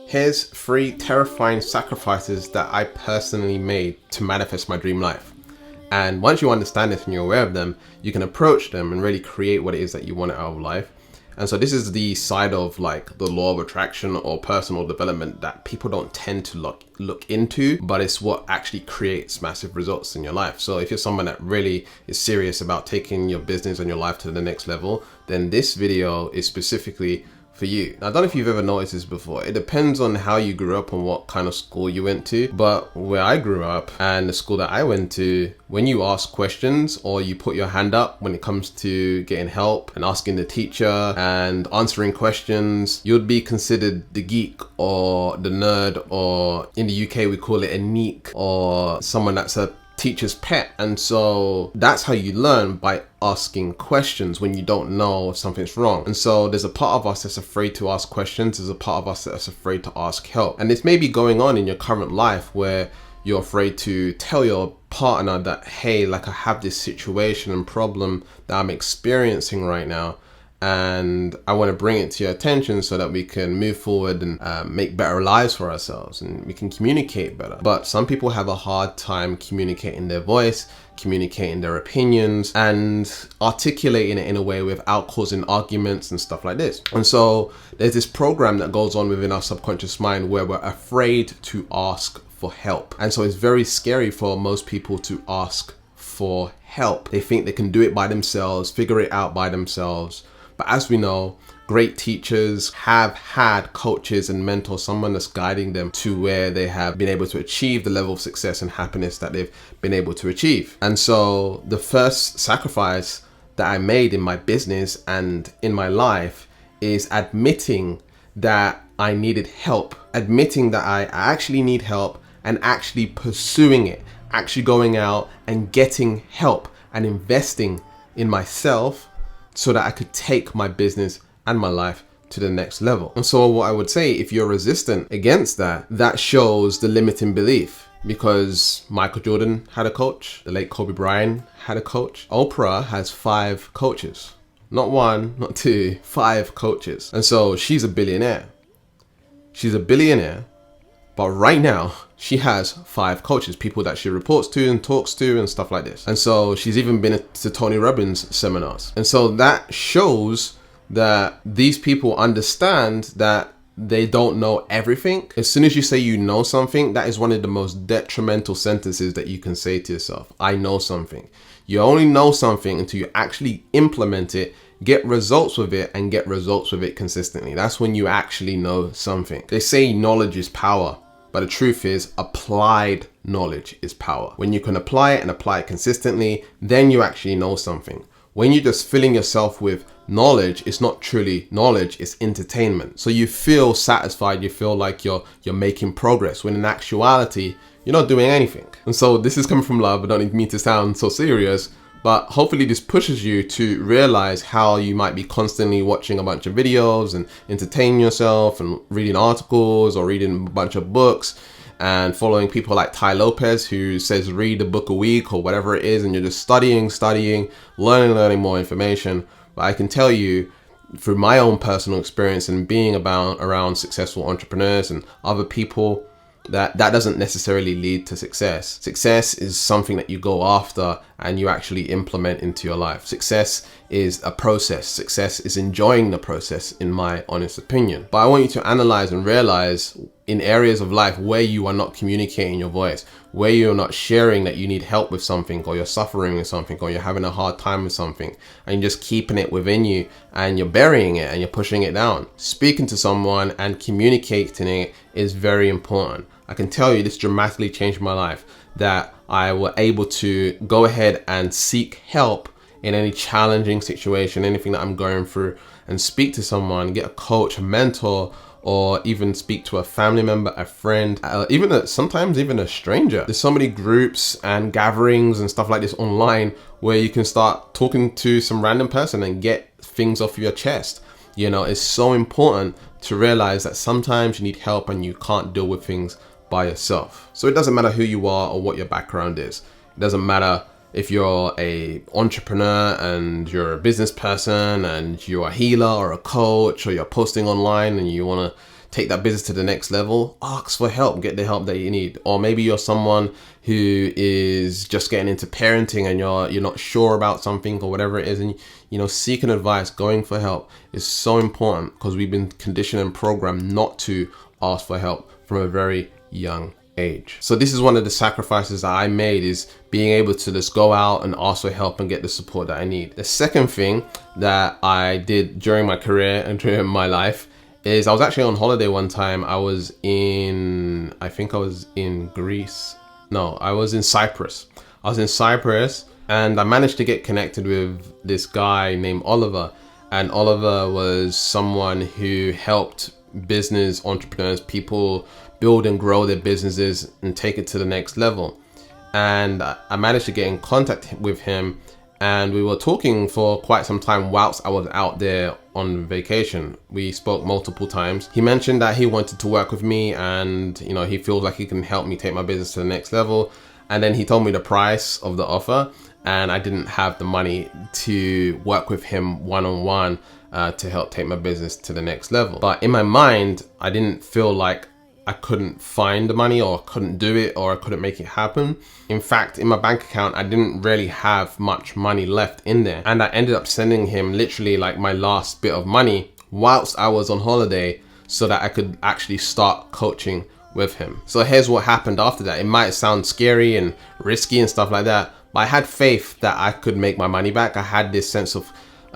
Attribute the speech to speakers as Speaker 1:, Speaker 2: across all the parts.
Speaker 1: Here's 3 terrifying sacrifices that I personally made to manifest my dream life. And once you understand this and you're aware of them, you can approach them and really create what it is that you want out of life. And so this is the side of like the law of attraction or personal development that people don't tend to look into, but it's what actually creates massive results in your life. So if you're someone that really is serious about taking your business and your life to the next level, then this video is specifically for you. Now, I don't know if you've ever noticed this before. It depends on how you grew up and what kind of school you went to. But where I grew up and the school that I went to, when you ask questions or you put your hand up when it comes to getting help and asking the teacher and answering questions, you'd be considered the geek or the nerd, or in the UK we call it a neek, or someone that's a teacher's pet. And so that's how you learn, by asking questions when you don't know if something's wrong. And so there's a part of us that's afraid to ask questions. There's a part of us that's afraid to ask help. And this may be going on in your current life where you're afraid to tell your partner that, hey, like I have this situation and problem that I'm experiencing right now, and I want to bring it to your attention so that we can move forward and make better lives for ourselves and we can communicate better. But some people have a hard time communicating their voice, communicating their opinions, and articulating it in a way without causing arguments and stuff like this. And so there's this program that goes on within our subconscious mind where we're afraid to ask for help. And so it's very scary for most people to ask for help. They think they can do it by themselves, figure it out by themselves. But as we know, great teachers have had coaches and mentors, someone that's guiding them to where they have been able to achieve the level of success and happiness that they've been able to achieve. And so the first sacrifice that I made in my business and in my life is admitting that I needed help, admitting that I actually need help and actually pursuing it, actually going out and getting help and investing in myself so that I could take my business and my life to the next level. And so what I would say, if you're resistant against that, that shows the limiting belief, because Michael Jordan had a coach, the late Kobe Bryant had a coach. Oprah has 5 coaches, not 1, not 2, 5 coaches. And so she's a billionaire. She's a billionaire, but right now she has 5 coaches, people that she reports to and talks to and stuff like this. And so she's even been to Tony Robbins seminars. And so that shows that these people understand that they don't know everything. As soon as you say you know something, that is one of the most detrimental sentences that you can say to yourself. I know something. You only know something until you actually implement it, get results with it, and get results with it consistently. That's when you actually know something. They say knowledge is power, but the truth is applied knowledge is power. When you can apply it and apply it consistently, then you actually know something. When you're just filling yourself with knowledge, it's not truly knowledge, it's entertainment. So you feel satisfied, you feel like you're making progress, when in actuality, you're not doing anything. And so this is coming from love. I don't mean to sound so serious, but hopefully this pushes you to realize how you might be constantly watching a bunch of videos and entertaining yourself and reading articles or reading a bunch of books and following people like Ty Lopez, who says read a book a week or whatever it is, and you're just studying, learning more information. But I can tell you through my own personal experience and being around successful entrepreneurs and other people, that doesn't necessarily lead to success. Success is something that you go after and you actually implement into your life. Success is a process. Success is enjoying the process, in my honest opinion. But I want you to analyze and realize in areas of life where you are not communicating your voice, where you're not sharing that you need help with something, or you're suffering with something, or you're having a hard time with something, and you're just keeping it within you and you're burying it and you're pushing it down. Speaking to someone and communicating it is very important. I can tell you this dramatically changed my life, that I were able to go ahead and seek help in any challenging situation, anything that I'm going through, and speak to someone, get a coach, a mentor, or even speak to a family member, a friend, sometimes even a stranger. There's so many groups and gatherings and stuff like this online where you can start talking to some random person and get things off your chest. You know, it's so important to realize that sometimes you need help and you can't deal with things by yourself. So it doesn't matter who you are or what your background is. It doesn't matter if you're a entrepreneur and you're a business person and you're a healer or a coach, or you're posting online and you want to take that business to the next level, ask for help, get the help that you need. Or maybe you're someone who is just getting into parenting and you're not sure about something or whatever it is, and seeking advice, going for help is so important, because we've been conditioned and programmed not to ask for help from a very young age. So this is one of the sacrifices that I made, is being able to just go out and ask for help and get the support that I need. The second thing that I did during my career and during my life is I was actually on holiday one time. I was in Greece. No, I was in Cyprus. And I managed to get connected with this guy named Oliver. And Oliver was someone who helped business entrepreneurs, people build and grow their businesses and take it to the next level. And I managed to get in contact with him, and we were talking for quite some time whilst I was out there on vacation. We spoke multiple times. He mentioned that he wanted to work with me, and he feels like he can help me take my business to the next level. And then he told me the price of the offer, and I didn't have the money to work with him one-on-one to help take my business to the next level. But in my mind, I didn't feel like I couldn't find the money, or couldn't do it, or I couldn't make it happen. In fact, in my bank account, I didn't really have much money left in there. And I ended up sending him literally like my last bit of money whilst I was on holiday, so that I could actually start coaching with him. So here's what happened after that. It might sound scary and risky and stuff like that, but I had faith that I could make my money back. I had this sense of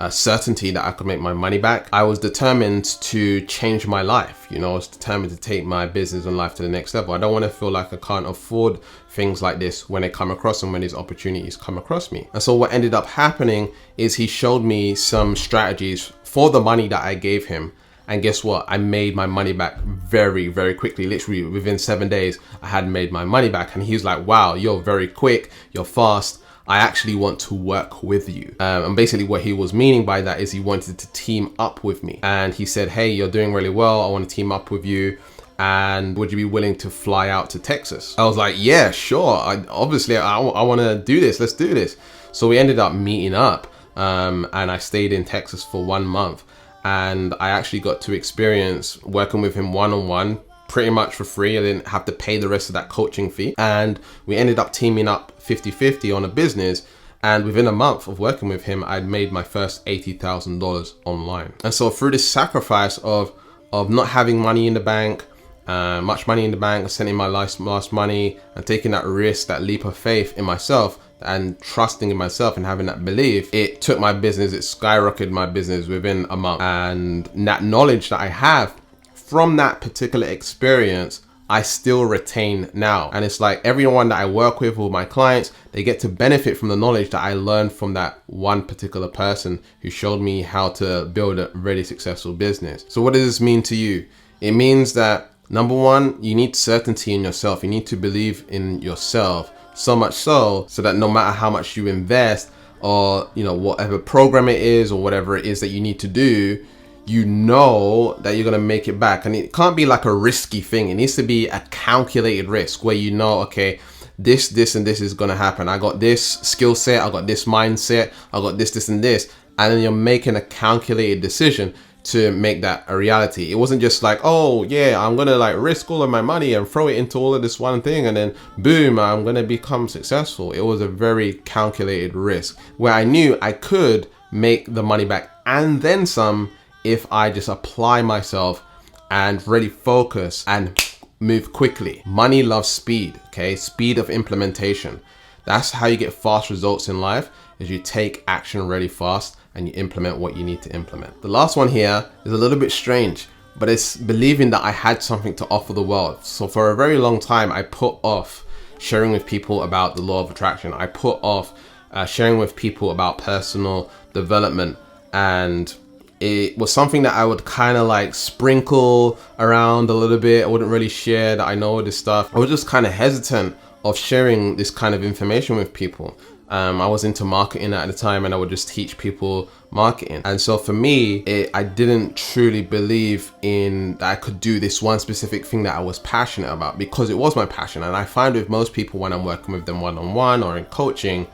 Speaker 1: certainty that I could make my money back. I was determined to change my life. I was determined to take my business and life to the next level. I don't want to feel like I can't afford things like this when they come across and when these opportunities come across me. And so what ended up happening is he showed me some strategies for the money that I gave him. And guess what? I made my money back very, very quickly. Literally within 7 days, I had made my money back. And he's like, wow, you're very quick, you're fast. I actually want to work with you. And basically what he was meaning by that is he wanted to team up with me. And he said, hey, you're doing really well. I want to team up with you. And would you be willing to fly out to Texas? I was like, yeah, sure. I want to do this. Let's do this. So we ended up meeting up, and I stayed in Texas for 1 month. And I actually got to experience working with him one-on-one, pretty much for free. I didn't have to pay the rest of that coaching fee. And we ended up teaming up 50-50 on a business. And within a month of working with him, I'd made my first $80,000 online. And so through this sacrifice of not having money in the bank, much money in the bank, sending my last money, and taking that risk, that leap of faith in myself, and trusting in myself and having that belief, it took my business, it skyrocketed my business within a month. And that knowledge that I have from that particular experience, I still retain now. And it's like everyone that I work with, all my clients, they get to benefit from the knowledge that I learned from that one particular person who showed me how to build a really successful business. So what does this mean to you? It means that number one, you need certainty in yourself. You need to believe in yourself, so much so that no matter how much you invest, or whatever program it is or whatever it is that you need to do, you know that you're going to make it back. And it can't be like a risky thing. It needs to be a calculated risk where okay, this and this is going to happen. I got this skill set, I got this mindset, I got this and this. And then you're making a calculated decision to make that a reality. It wasn't just like, oh yeah, I'm gonna like risk all of my money and throw it into all of this one thing and then boom, I'm gonna become successful. It was a very calculated risk where I knew I could make the money back and then some if I just apply myself and really focus and move quickly. Money loves speed, okay? Speed of implementation. That's how you get fast results in life, is you take action really fast and you implement what you need to implement. The last one here is a little bit strange, but it's believing that I had something to offer the world. So for a very long time, I put off sharing with people about the law of attraction. I put off sharing with people about personal development, and it was something that I would kind of like sprinkle around a little bit. I wouldn't really share that I know this stuff. I was just kind of hesitant of sharing this kind of information with people. I was into marketing at the time, and I would just teach people marketing. And so for me, I didn't truly believe in that I could do this one specific thing that I was passionate about, because it was my passion. And I find with most people when I'm working with them one-on-one or in coaching,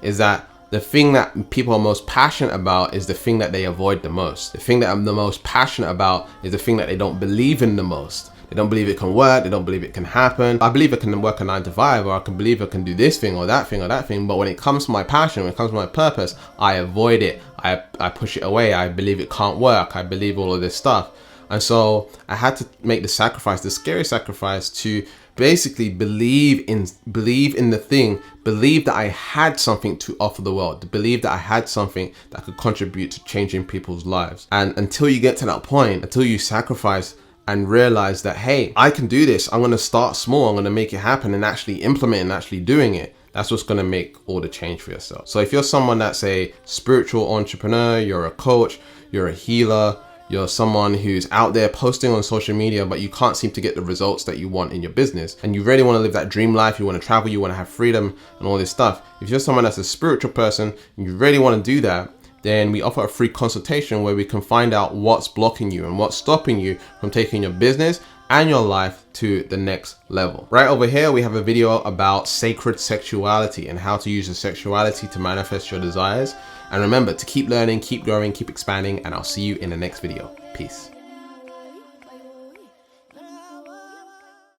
Speaker 1: is that the thing that people are most passionate about is the thing that they avoid the most. The thing that I'm the most passionate about is the thing that they don't believe in the most. They don't believe it can work. They don't believe it can happen. I believe I can work a 9 to 5, or I can believe I can do this thing or that thing or that thing. But when it comes to my passion, when it comes to my purpose, I avoid it. I push it away. I believe it can't work. I believe all of this stuff. And so I had to make the sacrifice, the scary sacrifice, to basically believe in the thing, believe that I had something to offer the world, believe that I had something that could contribute to changing people's lives. And until you get to that point, until you sacrifice and realize that, hey, I can do this. I'm going to start small. I'm going to make it happen and actually implement and actually doing it. That's what's going to make all the change for yourself. So if you're someone that's a spiritual entrepreneur, you're a coach, you're a healer, you're someone who's out there posting on social media, but you can't seem to get the results that you want in your business, and you really want to live that dream life, you want to travel, you want to have freedom and all this stuff. If you're someone that's a spiritual person and you really want to do that, then we offer a free consultation where we can find out what's blocking you and what's stopping you from taking your business and your life to the next level. Right over here, we have a video about sacred sexuality and how to use your sexuality to manifest your desires. And remember to keep learning, keep growing, keep expanding, and I'll see you in the next video. Peace.